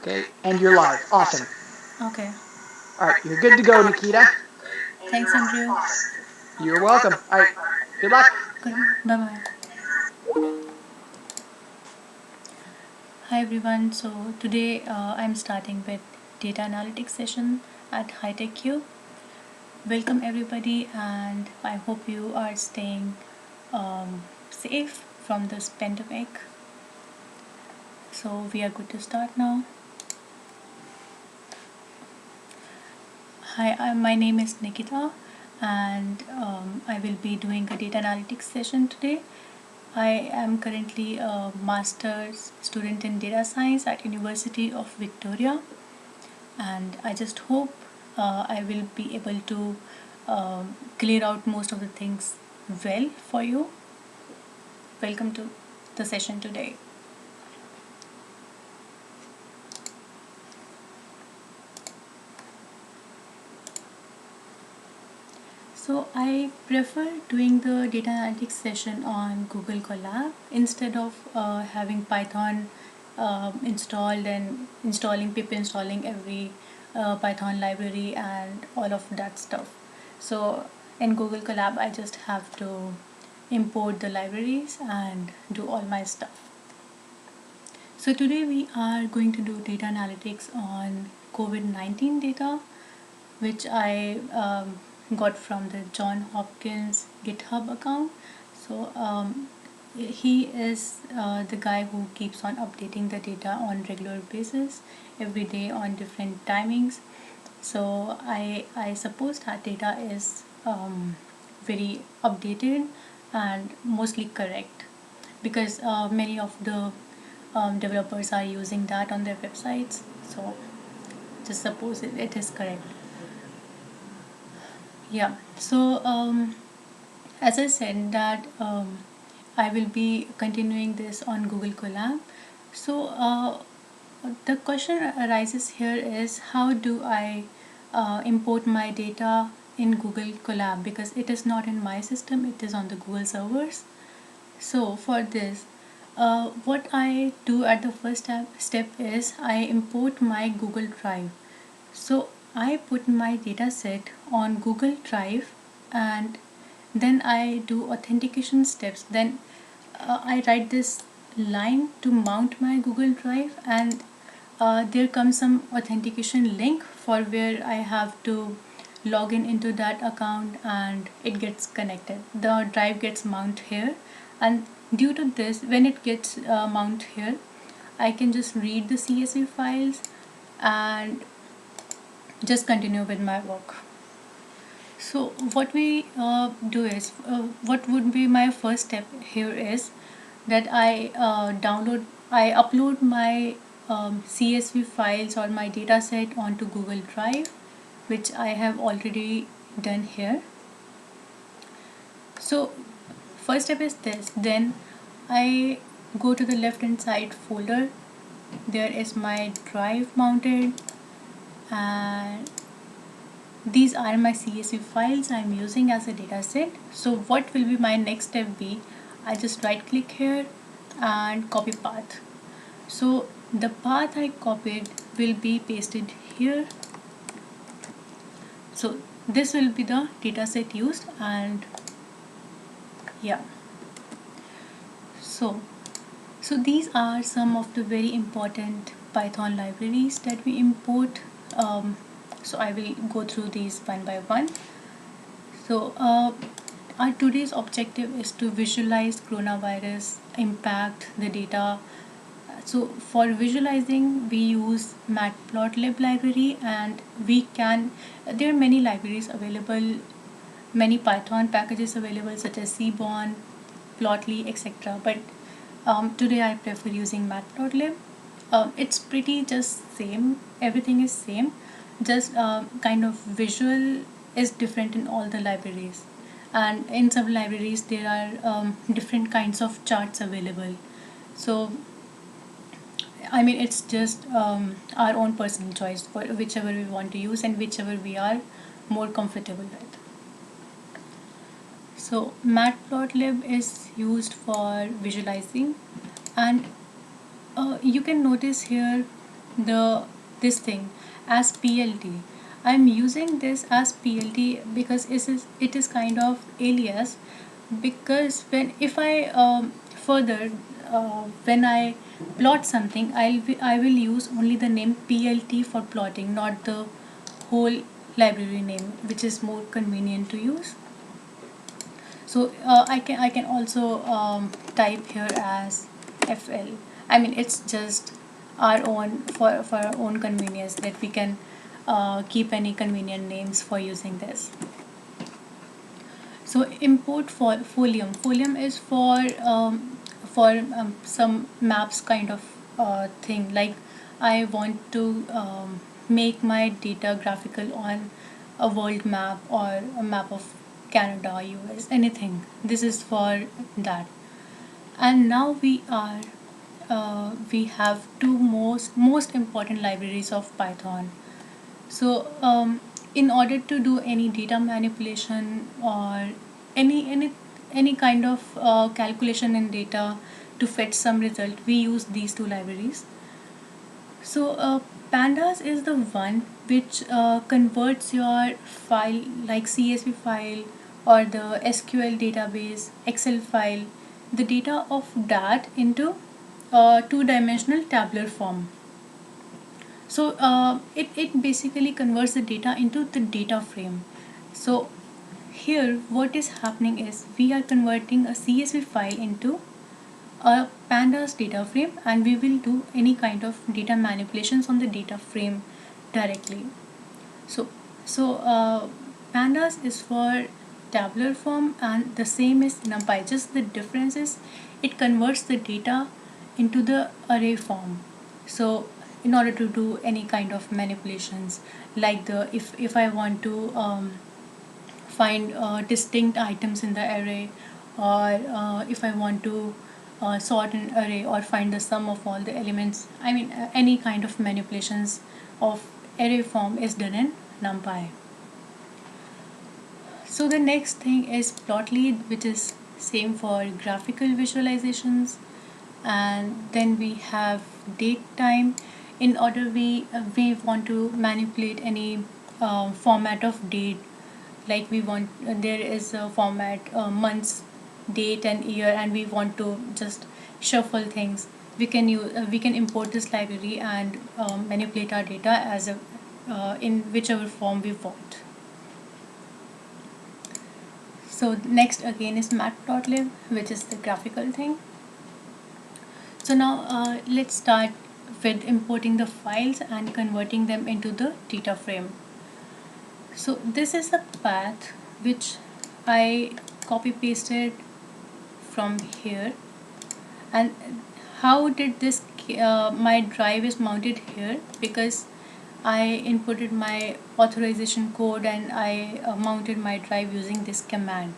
Okay, and you're live. Awesome. Okay. All right, you're good to go, Nikita. Thanks, Andrew. You're welcome. All right, good luck. Good. Bye bye. Hi everyone. So today I'm starting with data analytics session at HiTechQ. Welcome everybody, and I hope you are staying safe from this pandemic. So we are good to start now. Hi, my name is Nikita, and I will be doing a data analytics session today. I am currently a master's student in data science at University of Victoria, and I just hope I will be able to clear out most of the things well for you. Welcome to the session today. So I prefer doing the data analytics session on Google Colab instead of having Python installed and pip installing every Python library and all of that stuff. So in Google Colab, I just have to import the libraries and do all my stuff. So today we are going to do data analytics on COVID-19 data, which I got from the John Hopkins GitHub account. So he is the guy who keeps on updating the data on regular basis every day on different timings. So I suppose that data is very updated and mostly correct because many of the developers are using that on their websites. So just suppose it is correct. Yeah. So as I said that I will be continuing this on Google Colab. So the question arises here is how do I import my data in Google Colab, because it is not in my system, it is on the Google servers. So for this, what I do at the first step is I import my Google Drive. So I put my dataset on Google Drive, and then I do authentication steps. Then I write this line to mount my Google Drive, and there comes some authentication link for where I have to log in into that account and it gets connected. The drive gets mounted here, and due to this, when it gets mounted here, I can just read the CSV files and just continue with my work. So what we do is, what would be my first step here is that I upload my CSV files or my dataset onto Google Drive, which I have already done here. So first step is this. Then I go to the left hand side folder. There is my drive mounted, and these are my CSV files I'm using as a dataset. So what will be my next step be? I just right click here and copy path. So the path I copied will be pasted here. So this will be the dataset used, and yeah. So these are some of the very important Python libraries that we import. So I will go through these one by one. So our today's objective is to visualize coronavirus impact the data. So for visualizing, we use Matplotlib library, and we can. There are many libraries available, many Python packages available such as Seaborn, Plotly, etc. But today I prefer using Matplotlib. It's pretty just same. Everything is same. Just kind of visual is different in all the libraries, and in some libraries there are different kinds of charts available. So I mean, it's just our own personal choice for whichever we want to use and whichever we are more comfortable with. So Matplotlib is used for visualizing, and you can notice here the this thing as PLT. I'm using this as PLT because it is kind of alias, because when if I further when I plot something, I will use only the name PLT for plotting, not the whole library name, which is more convenient to use. So I can also type here as FL. I mean, it's just our own, for our own convenience, that we can keep any convenient names for using this. So import for Folium. Folium is for some maps kind of thing. Like I want to make my data graphical on a world map or a map of Canada, US, anything. This is for that. And now we have two most important libraries of Python. So, in order to do any data manipulation or any any any kind of calculation in data to fetch some result, we use these two libraries. So, Pandas is the one which converts your file like CSV file or the SQL database, Excel file, the data of that into two-dimensional tabular form. So it basically converts the data into the data frame. So here what is happening is we are converting a CSV file into a pandas data frame, and we will do any kind of data manipulations on the data frame directly. So so uh, pandas is for tabular form, and the same is numpy, just the difference is it converts the data into the array form. So in order to do any kind of manipulations, like the if I want to find distinct items in the array, or if I want to sort an array or find the sum of all the elements, I mean any kind of manipulations of array form is done in numpy. So the next thing is Plotly, which is same for graphical visualizations. And then we have date time. In order we want to manipulate any format of date, like we want there is a format months, date and year, and we want to just shuffle things. We can import this library and manipulate our data as a in whichever form we want. So next again is matplotlib, which is the graphical thing. So now let's start with importing the files and converting them into the data frame. So this is the path which I copy pasted from here. And how did this my drive is mounted here, because I inputted my authorization code and I mounted my drive using this command.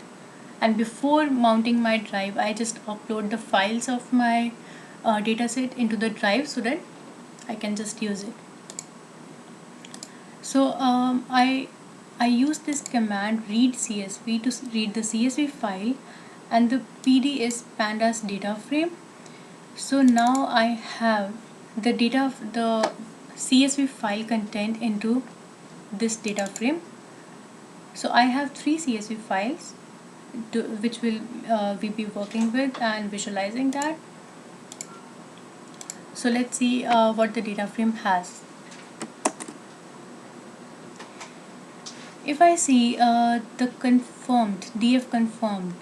And before mounting my drive, I just upload the files of my dataset into the drive so that I can just use it. So I use this command read CSV to read the CSV file, and the PD is pandas data frame. So now I have the data of the CSV file content into this data frame. So I have three CSV files which will we be working with and visualizing that. So let's see what the data frame has. If I see the confirmed DF confirmed,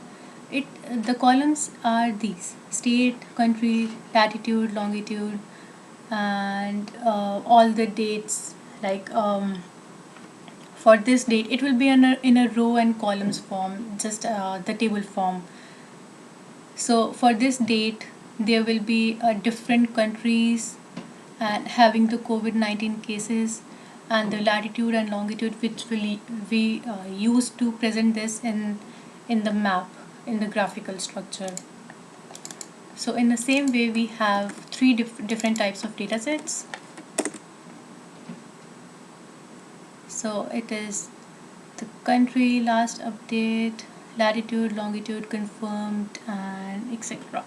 it the columns are these: state, country, latitude, longitude, and all the dates. Like for this date, it will be in a row and columns form, just the table form. So for this date, there will be different countries and having the COVID-19 cases, and the latitude and longitude which will we use to present this in the map, in the graphical structure. So in the same way, we have three different types of data sets. So it is the country, last update, latitude, longitude confirmed, and etc.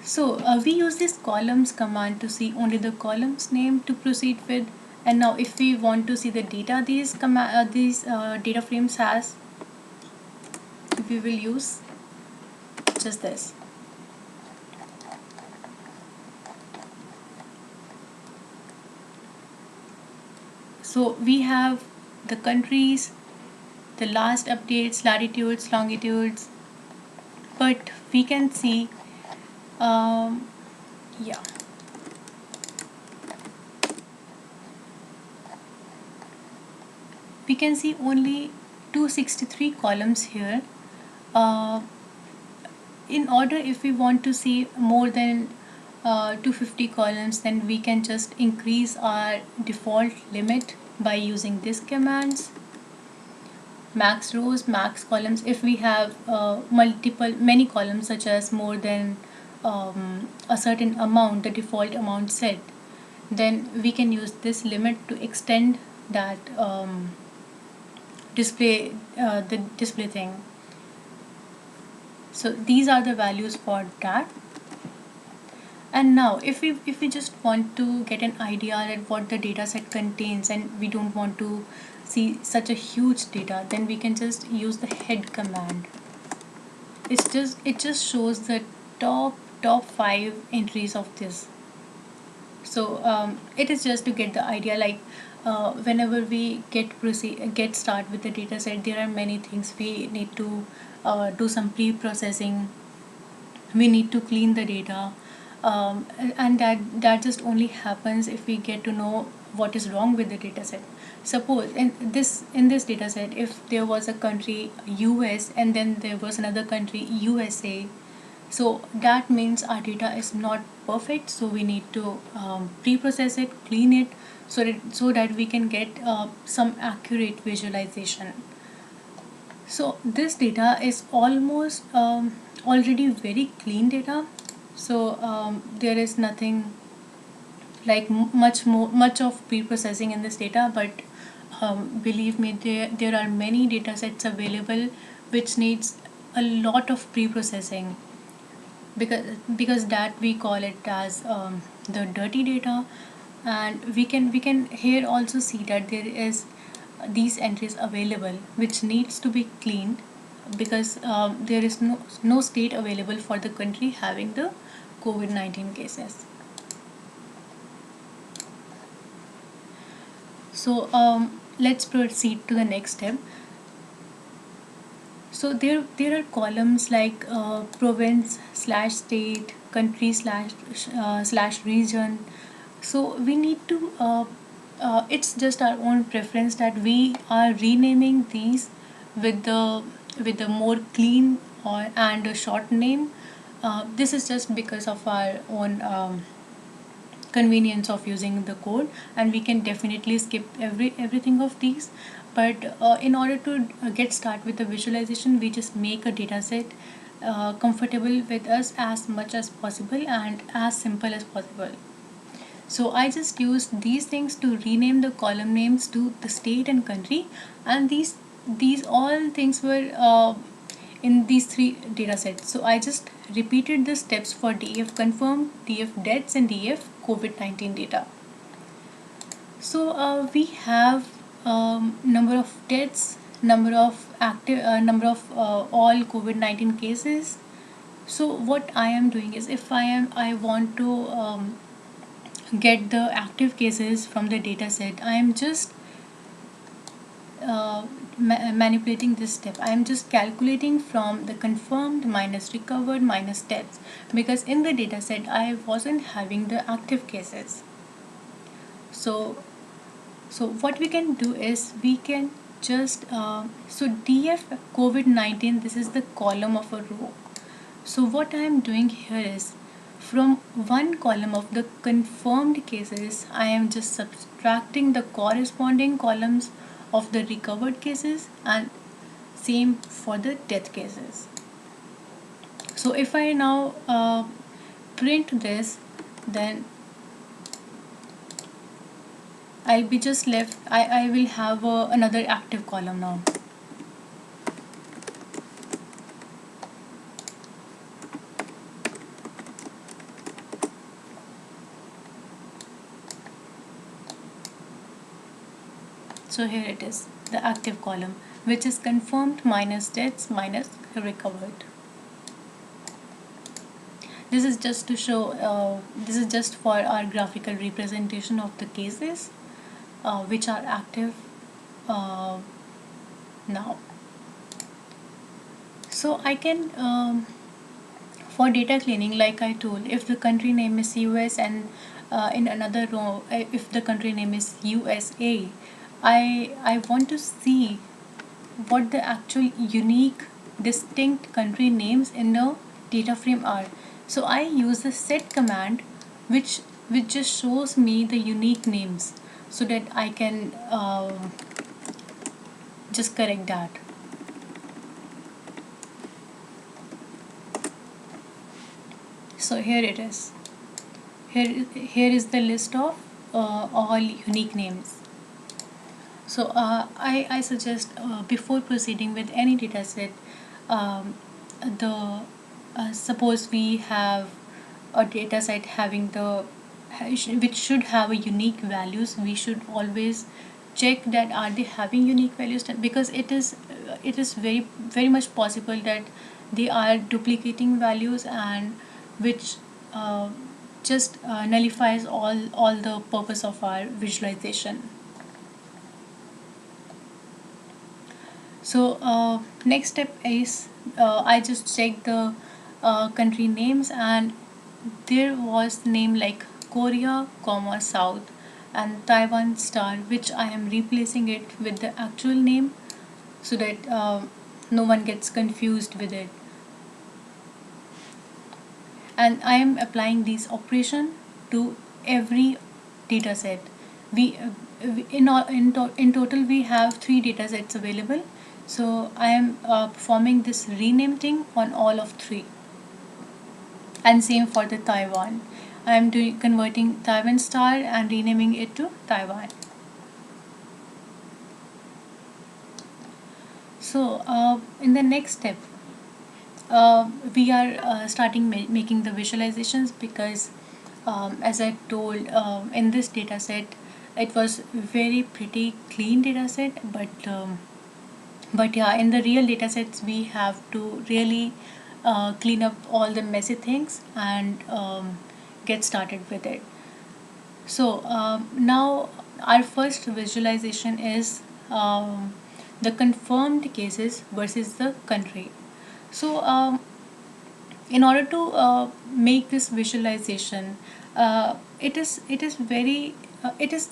So we use this columns command to see only the columns name to proceed with. And now if we want to see the data these data frames has, we will use just this. So we have the countries, the last updates, latitudes, longitudes, but we can see, um, yeah, we can see only 263 columns here. Uh, in order, if we want to see more than 250 columns, then we can just increase our default limit by using these commands: max rows, max columns. If we have many columns, such as more than a certain amount, the default amount set, then we can use this limit to extend that the display thing. So these are the values for that. And now if we just want to get an idea at what the data set contains, and we don't want to see such a huge data, then we can just use the head command. It just shows the top 5 entries of this. So it is just to get the idea, like whenever we get start with the data set, there are many things we need to do some pre-processing. We need to clean the data, and that just only happens if we get to know what is wrong with the data set. Suppose in this data set, if there was a country US and then there was another country USA, so that means our data is not perfect, so we need to pre-process it, clean it, so that we can get some accurate visualization. So this data is almost already very clean data. So there is nothing like much of pre-processing in this data, but believe me, there are many data sets available which needs a lot of pre-processing, because that we call it as the dirty data. And we can here also see that there is these entries available which needs to be cleaned, because there is no state available for the country having the COVID-19 cases. So let's proceed to the next step. So there are columns like province slash state, country slash region. So we need to it's just our own preference that we are renaming these with the more clean or and a short name. This is just because of our own convenience of using the code, and we can definitely skip everything of these. But in order to get start with the visualization, we just make a data set comfortable with us as much as possible and as simple as possible. So I just use these things to rename the column names to the state and country, and these all things were in these three data sets. So I just repeated the steps for DF confirmed, DF deaths, and DF COVID-19 data. So we have number of deaths, number of all COVID-19 cases. So what I am doing is, if I want to get the active cases from the data set, I am just manipulating this step. I am just calculating from the confirmed minus recovered minus deaths, because in the data set I wasn't having the active cases. So what we can do is, we can just so DF COVID-19, this is the column of a row. So what I am doing here is, from one column of the confirmed cases, I am just subtracting the corresponding columns of the recovered cases, and same for the death cases. So if I now print this, then I'll be just left, I will have another active column now. So here it is, the active column, which is confirmed minus deaths minus recovered. This is just to show, this is just for our graphical representation of the cases which are active now. So I can, for data cleaning, like I told, if the country name is US and in another row, if the country name is USA, I want to see what the actual unique distinct country names in the data frame are. So I use the set command, which just shows me the unique names so that I can just correct that. So here it is. Here is the list of all unique names. So I suggest before proceeding with any dataset, the suppose we have a dataset having the which should have a unique values, we should always check that are they having unique values, because it is very much possible that they are duplicating values, and which just nullifies all the purpose of our visualization. So next step is I just checked the country names, and there was name like Korea, comma South, and Taiwan star, which I am replacing it with the actual name so that no one gets confused with it. And I am applying this operation to every data set. In total we have three data sets available, so I am performing this rename thing on all of three. And same for the Taiwan, I am doing converting Taiwan star and renaming it to Taiwan. So in the next step, we are starting making the visualizations, because as I told, in this data set it was very pretty clean data set, but yeah, in the real data sets we have to really clean up all the messy things and get started with it. So now our first visualization is the confirmed cases versus the country. So in order to make this visualization, it is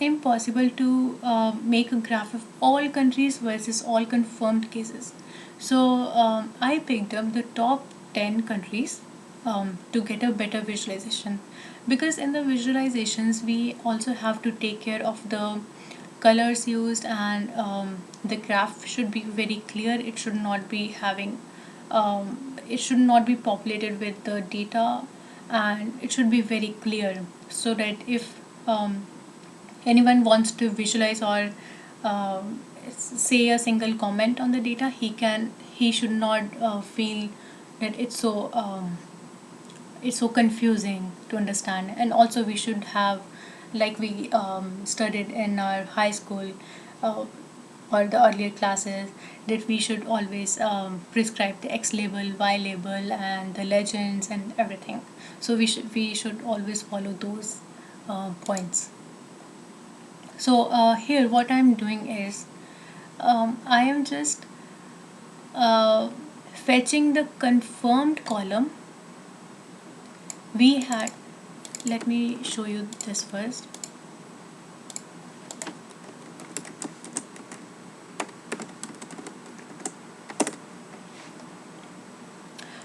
impossible to make a graph of all countries versus all confirmed cases. So I picked up the top 10 countries to get a better visualization, because in the visualizations we also have to take care of the colors used, and the graph should be very clear. It should not be having it should not be populated with the data, and it should be very clear, so that if anyone wants to visualize or say a single comment on the data, he should not feel that it's so confusing to understand. And also we should have, like we studied in our high school or the earlier classes, that we should always prescribe the X label, Y label, and the legends and everything. So we should always follow those points. So here what I'm doing is I am just fetching the confirmed column we had. Let me show you this first.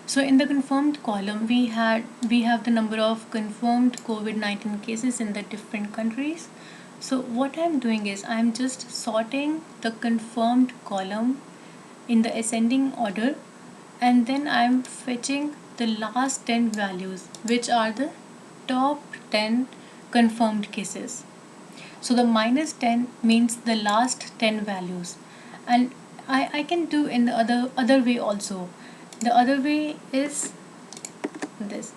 So in the confirmed column, we have the number of confirmed COVID-19 cases in the different countries. So what I'm doing is I'm just sorting the confirmed column in the ascending order, and then I'm fetching the last 10 values, which are the top 10 confirmed cases. So the minus 10 means the last 10 values. And I can do in the other way also. The other way is this.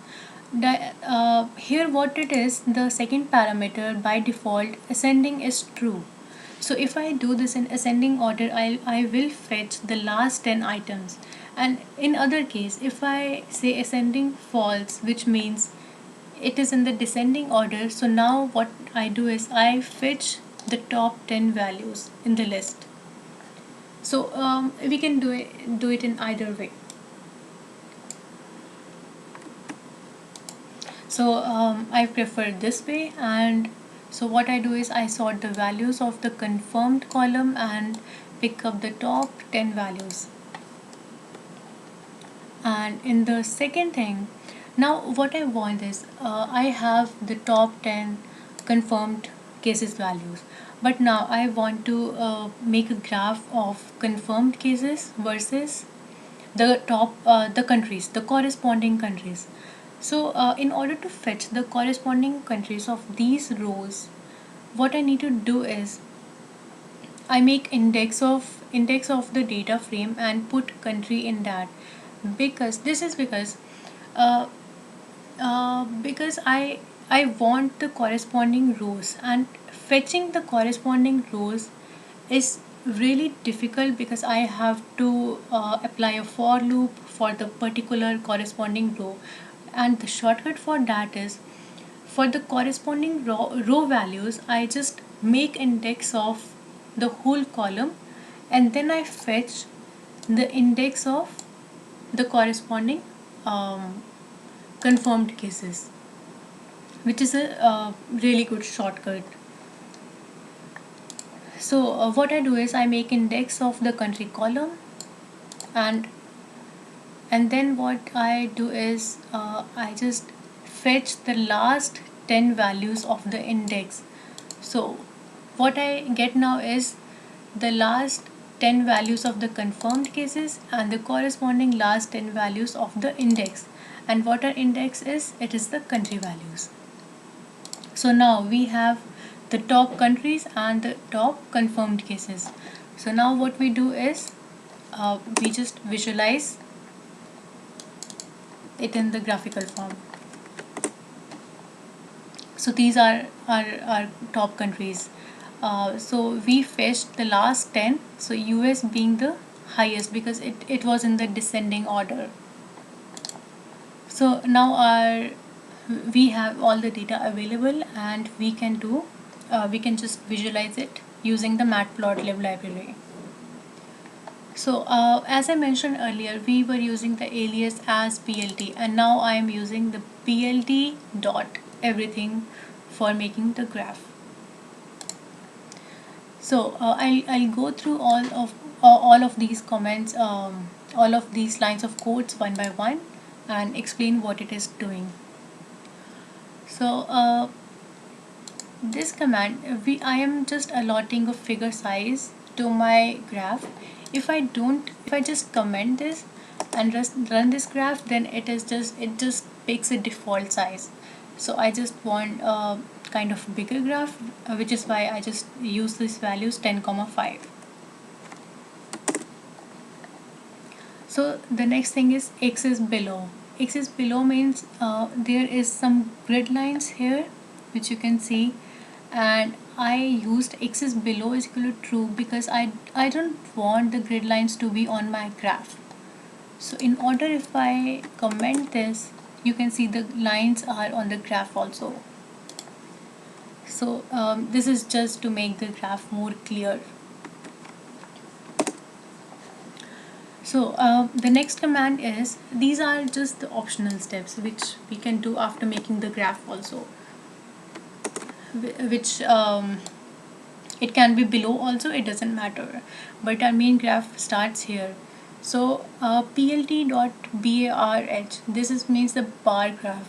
Here what it is, the second parameter by default ascending is true. So if I do this in ascending order, I will fetch the last 10 items. And in other case, if I say ascending false, which means it is in the descending order, so now what I do is I fetch the top 10 values in the list. So we can do it in either way. So I prefer this way, and so what I do is I sort the values of the confirmed column and pick up the top 10 values. And in the second thing, now what I want is I have the top 10 confirmed cases values, but now I want to make a graph of confirmed cases versus the countries, the corresponding countries. So in order to fetch the corresponding countries of these rows, what I need to do is I make index of the data frame and put country in that, because this is uh, because I want the corresponding rows, and fetching the corresponding rows is really difficult because I have to apply a for loop for the particular corresponding row, and the shortcut for that is for the corresponding row values I just make index of the whole column, and then I fetch the index of the corresponding um, confirmed cases, which is a really good shortcut. So what I do is I make index of the country column, and then what I do is I just fetch the last 10 values of the index. So what I get now is the last 10 values of the confirmed cases and the corresponding last 10 values of the index. And what our index is, it is the country values. So now we have the top countries and the top confirmed cases. So now what we do is we just visualize it in the graphical form. So these are our top countries. So we fetched the last 10, so US being the highest because it was in the descending order. So now we have all the data available, and we can just visualize it using the matplotlib library. So as I mentioned earlier, we were using the alias as PLT, and now I am using the PLT dot everything for making the graph. So I'll go through all of these comments, all of these lines of codes one by one, and explain what it is doing. So this command, I am just allotting a figure size to my graph. If I just comment this and just run this graph, then it just picks a default size. So I just want a kind of bigger graph, which is why I just use these values 10,5. So the next thing is x is below. X is below means there is some grid lines here which you can see, and I used x is below is equal to true because I don't want the grid lines to be on my graph. So in order, if I comment this, you can see the lines are on the graph also. So this is just to make the graph more clear. So the next command is, these are just the optional steps which we can do after making the graph also, which it can be below also, it doesn't matter, but our main graph starts here. So plt.barh, this is means the bar graph,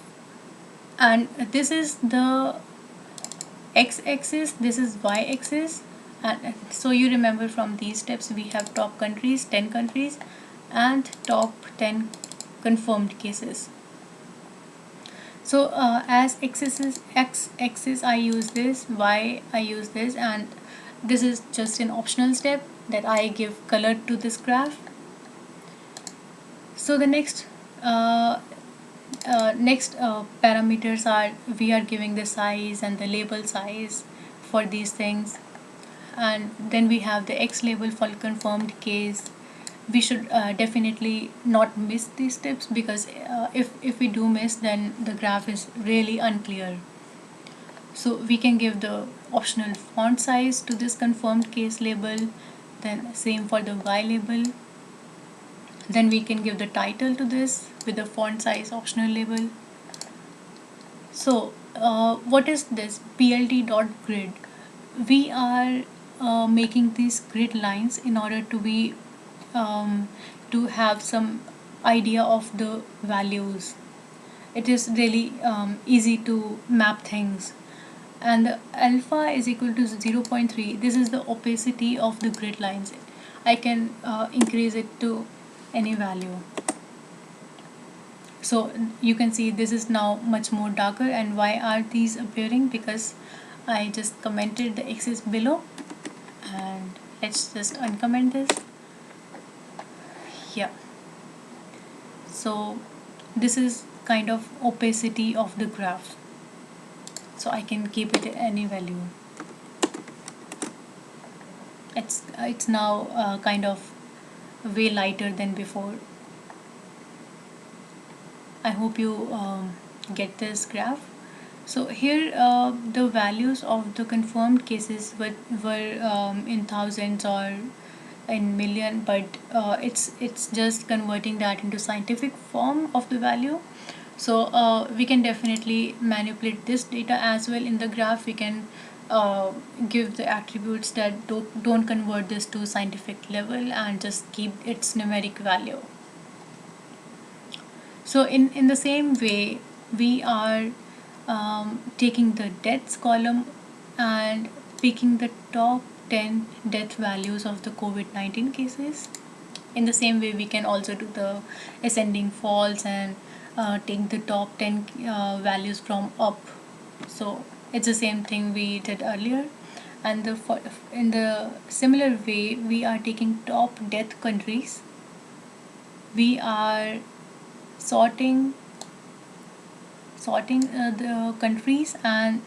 and this is the x-axis, this is y-axis, and so you remember from these steps we have top countries, 10 countries, and top 10 confirmed cases. So as x-axis I use this, y I use this, and this is just an optional step that I give color to this graph. So the next parameters are, we are giving the size and the label size for these things, and then we have the X label for confirmed case. We should definitely not miss these steps, because if we do miss, then the graph is really unclear. So we can give the optional font size to this confirmed case label, then same for the Y label. Then we can give the title to this with the font size optional label. So what is this pld.grid? We are making these grid lines in order to be to have some idea of the values. It is really easy to map things. And the alpha is equal to 0.3. This is the opacity of the grid lines. I can increase it to any value. So you can see this is now much more darker. And why are these appearing? Because I just commented the axis below, and let's just uncomment this. Yeah, so this is kind of opacity of the graph, so I can keep it at any value. It's now kind of way lighter than before. I hope you get this graph. So here the values of the confirmed cases were in thousands or in million, but it's just converting that into scientific form of the value. So we can definitely manipulate this data as well in the graph. We can give the attributes that don't convert this to scientific level and just keep its numeric value. So in the same way, we are taking the deaths column and picking the top 10 death values of the COVID-19 cases. In the same way, we can also do the ascending falls and take the top 10 values from up. So it's the same thing we did earlier. And in the similar way, we are taking top death countries. We are sorting the countries and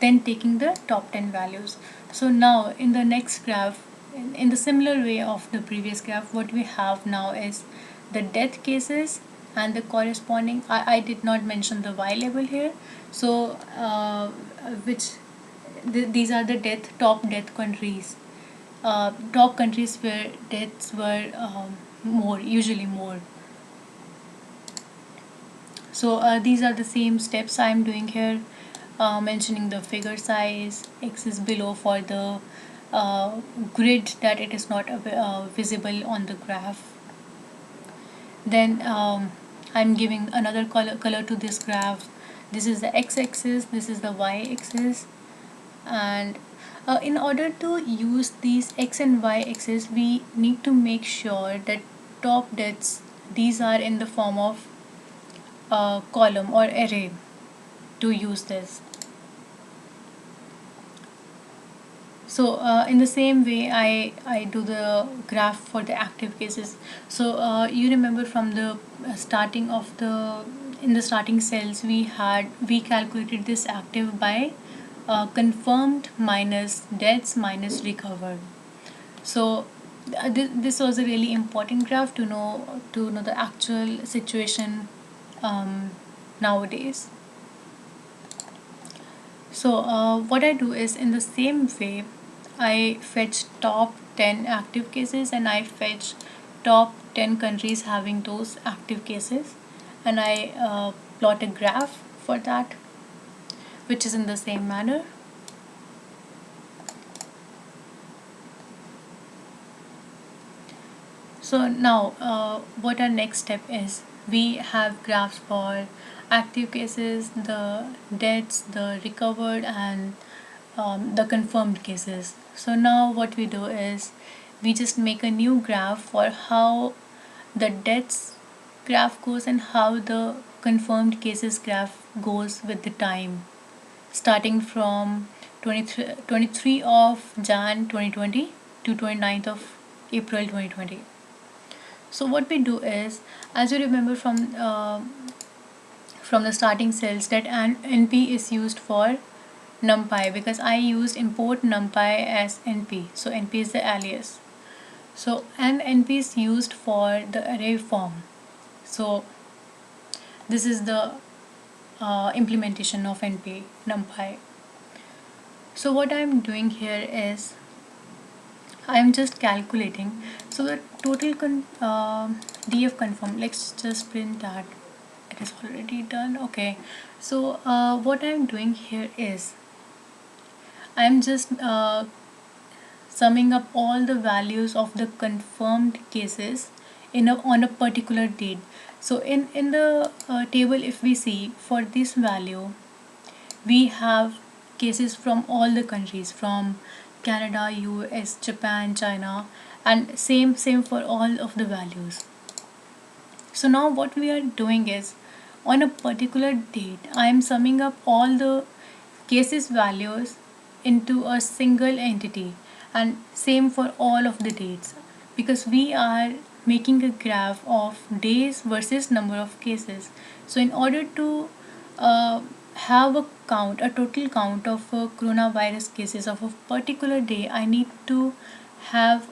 then taking the top 10 values. So now in the next graph, in the similar way of the previous graph, what we have now is the death cases and the corresponding, I did not mention the Y label here, so these are the top death countries, top countries where deaths were usually more. So these are the same steps I'm doing here, mentioning the figure size, X is below for the grid that it is not visible on the graph. Then I'm giving another color to this graph. This is the x-axis, this is the y-axis, and in order to use these x and y axis, we need to make sure that top deaths, these are in the form of column or array to use this. So in the same way, I do the graph for the active cases. So you remember from the starting of in the starting cells, we calculated this active by confirmed minus deaths minus recovered. So this was a really important graph to know the actual situation nowadays. So what I do is, in the same way, I fetch top 10 active cases and I fetch top 10 countries having those active cases, and I plot a graph for that, which is in the same manner. So now what our next step is, we have graphs for active cases, the deaths, the recovered, and the confirmed cases. So now what we do is, we just make a new graph for how the deaths graph goes and how the confirmed cases graph goes with the time, starting from 23 of Jan 2020 to 29th of April 2020. So what we do is, as you remember from the starting cells, that NP is used for NumPy because I used import NumPy as NP. So NP is the alias. So and NP is used for the array form. So this is the implementation of NP NumPy. So what I'm doing here is I'm just calculating. So the total df confirm. Let's just print that it is already done. Okay. So what I'm doing here is I'm just summing up all the values of the confirmed cases on a particular date. So in the table, if we see for this value, we have cases from all the countries, from Canada, US, Japan, China, and same for all of the values. So now what we are doing is on a particular date I am summing up all the cases values into a single entity, and same for all of the dates, because we are making a graph of days versus number of cases. So in order to uh, have a count, a total count of coronavirus cases of a particular day, I need to have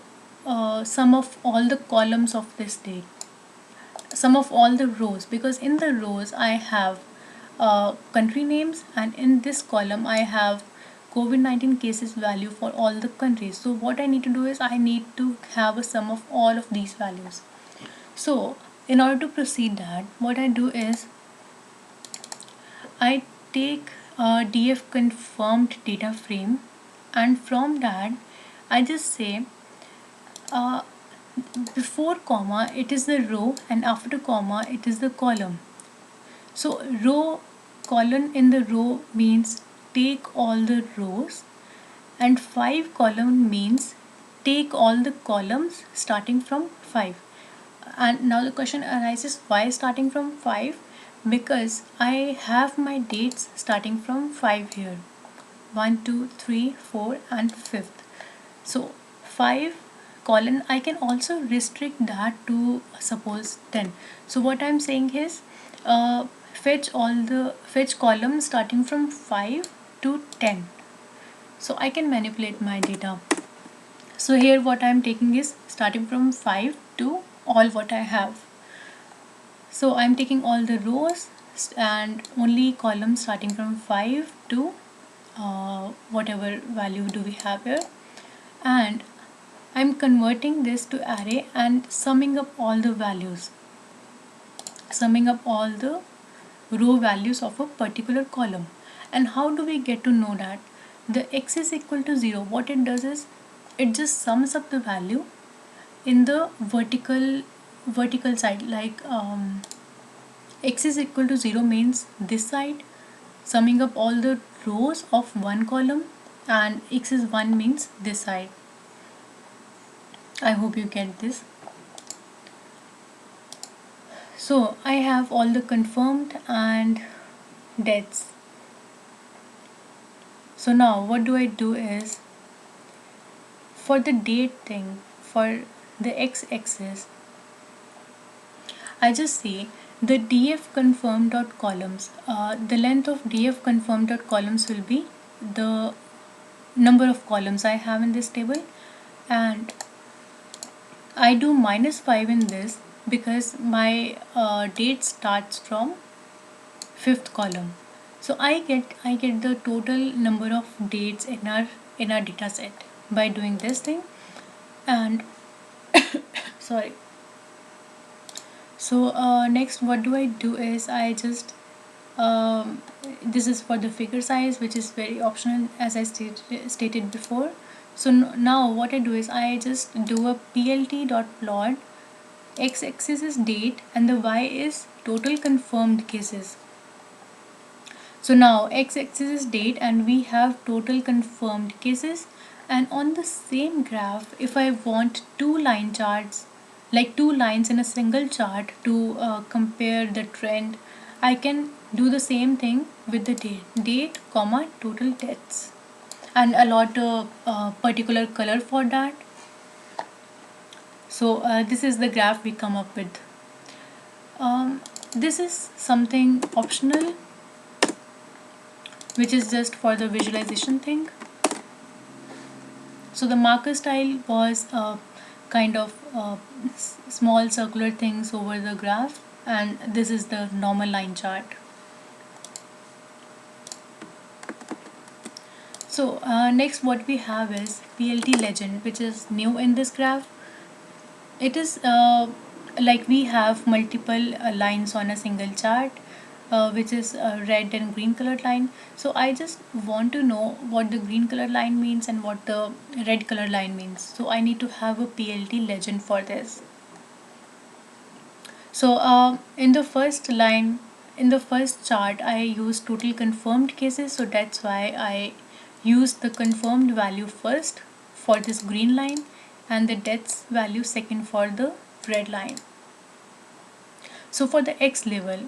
sum of all the columns of this date, sum of all the rows, because in the rows I have country names, and in this column I have COVID-19 cases value for all the countries. So what I need to do is I need to have a sum of all of these values. So in order to proceed that, what I do is I take a df confirmed data frame, and from that I just say uh, before comma it is the row, and after comma it is the column. So row column in the row means take all the rows, and 5 column means take all the columns starting from 5. And now the question arises, why starting from 5? Because I have my dates starting from 5 here, 1 2 3 4 and 5th. So 5 colon, I can also restrict that to suppose 10. So what I'm saying is fetch columns starting from 5 to 10, so I can manipulate my data. So here what I'm taking is starting from 5 to all what I have. So I'm taking all the rows and only columns starting from 5 to whatever value do we have here, and I'm converting this to array and summing up all the values, summing up all the row values of a particular column. And how do we get to know that the x is equal to 0? What it does is it just sums up the value in the vertical side, like x is equal to 0 means this side, summing up all the rows of one column, and x is 1 means this side. I hope you get this. So I have all the confirmed and deaths. So now what do I do is, for the date thing, for the x-axis, I just say the df confirmed dot columns. The length of df confirmed dot columns will be the number of columns I have in this table, and I do -5 in this because my date starts from 5th column. So I get the total number of dates in our data set by doing this thing. And sorry. So next what do I do is I just this is for the figure size, which is very optional as I stated before. So now what I do is I just do a plt dot plot. X-axis is date and the y is total confirmed cases. So now x-axis is date and we have total confirmed cases, and on the same graph, if I want two line charts, like two lines in a single chart to compare the trend, I can do the same thing with the date comma total deaths, and allot a particular color for that. So this is the graph we come up with. This is something optional. which is just for the visualization thing. So the marker style was kind of small circular things over the graph, and this is the normal line chart. So next what we have is PLT legend, which is new in this graph. It is like we have multiple lines on a single chart, which is a red and green colored line. So I just want to know what the green color line means and what the red color line means. So I need to have a PLT legend for this. So in the first line, in the first chart, I used total confirmed cases. So that's why I used the confirmed value first for this green line and the deaths value second for the red line. So for the X level,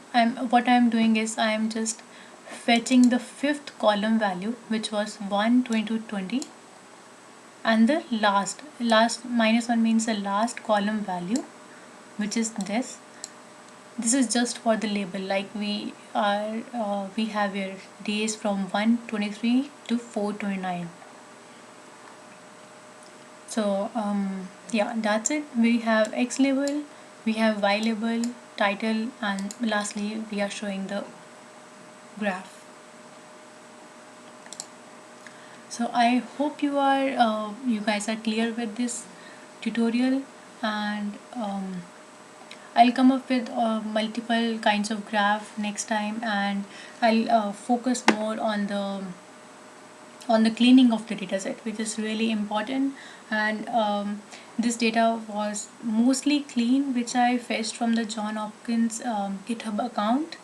what I'm doing is I am just fetching the fifth column value, which was 1, 22, 20, and the last minus 1 means the last column value, which is this. This is just for the label, like we have here days from 123 to 429. So yeah, that's it. We have X label, we have Y label, title, and lastly we are showing the graph. So I hope you guys are clear with this tutorial, and I'll come up with multiple kinds of graph next time, and I'll focus more on the cleaning of the dataset, which is really important. And this data was mostly clean, which I fetched from the John Hopkins GitHub account.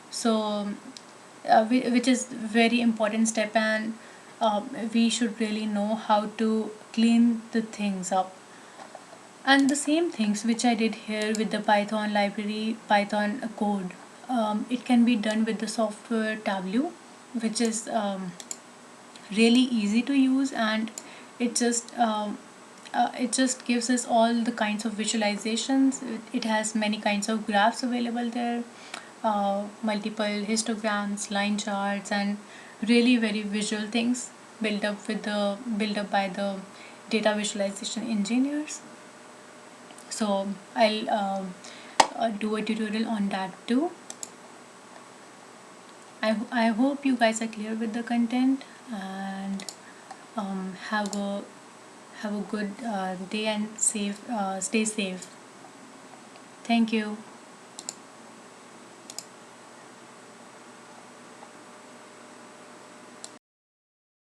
So which is very important step, and we should really know how to clean the things up. And the same things which I did here with the Python library, Python code, it can be done with the software Tableau, which is really easy to use, and it just it just gives us all the kinds of visualizations. It has many kinds of graphs available there, multiple histograms, line charts, and really very visual things built up by the data visualization engineers. So I'll do a tutorial on that too. I hope you guys are clear with the content, and have a good day, and stay safe. Thank you.